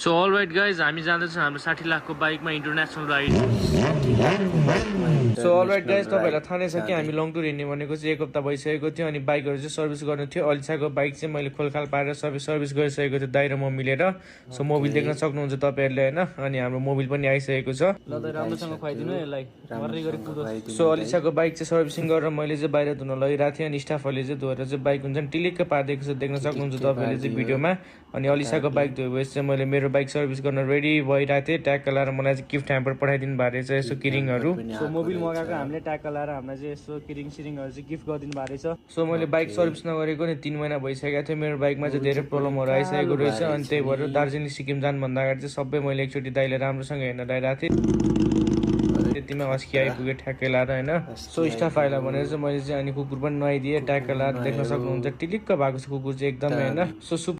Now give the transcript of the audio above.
So all right guys हामी जाँदैछौँ हाम्रो 60 लाखको बाइकमा international ride. So all right guys तपाईँहरूलाई थाहा नै छ कि हामी लङ टुर हिँड्ने भनेको चाहिँ 1 हप्ता भइसकेको थियो अनि बाइकहरू चाहिँ सर्भिस गर्नु थियो। अलिसाको बाइक चाहिँ मैले खोलखाल पारेर सर्भिस गरिसकेको थियो दाइ र म मिलेर। सो मोबिल देख्न सक्नुहुन्छ तपाईँहरूले होइन, अनि हाम्रो मोबिल पनि आइसकेको छ। ल त राम्रोसँग खुवाइदिनु यसलाई मर्री गरी कुदोस्। सो अलिसाको बाइक चाहिँ सर्भिसिङ गरेर मैले चाहिँ बाहिर धुन लगिरहेको थिएँ अनि स्टाफहरूले चाहिँ धोएर चाहिँ बाइक हुन्छ नि टिलिक्क पारिदिएको छ, देख्न सक्नुहुन्छ तपाईँहरूले चाहिँ भिडियोमा। अनि अलिसाको बाइक धोएपछि चाहिँ मैले मेरो बाइक सर्भिस गर्न रेडी भइरहेको थिएँ। ट्याग लाएर मलाई चाहिँ गिफ्ट ह्याम्पर पठाइदिनु भएको रहेछ, यसो किरिङहरू। सो मोबिल मगाएको हामीले ट्याग लाएर हामीलाई चाहिँ यसो सिरिङहरू चाहिँ गिफ्ट गरिदिनु भएको रहेछ। सो मैले बाइक सर्भिस नगरेको नि 3 महिना भइसकेको थियो। मेरो बाइकमा चाहिँ धेरै प्रब्लमहरू आइसकेको रहेछ अनि त्यही भएर दार्जिलिङ सिक्किम जानुभन्दा अगाडि चाहिँ सबै मैले एकचोटि दाइले राम्रोसँग हेर्न लगाइरहेको थिएँ। त्यतिमा अस्की आइपुगेँ ठ्याक्कै लाएर होइन। सो स्टाफ आइला भनेर चाहिँ मैले चाहिँ अनि कुकुर पनि नुहाइदिएँ ट्याग लाएर। देख्न सक्नुहुन्छ टिलिक्क भएको छ कुकुर चाहिँ एकदमै होइन। सो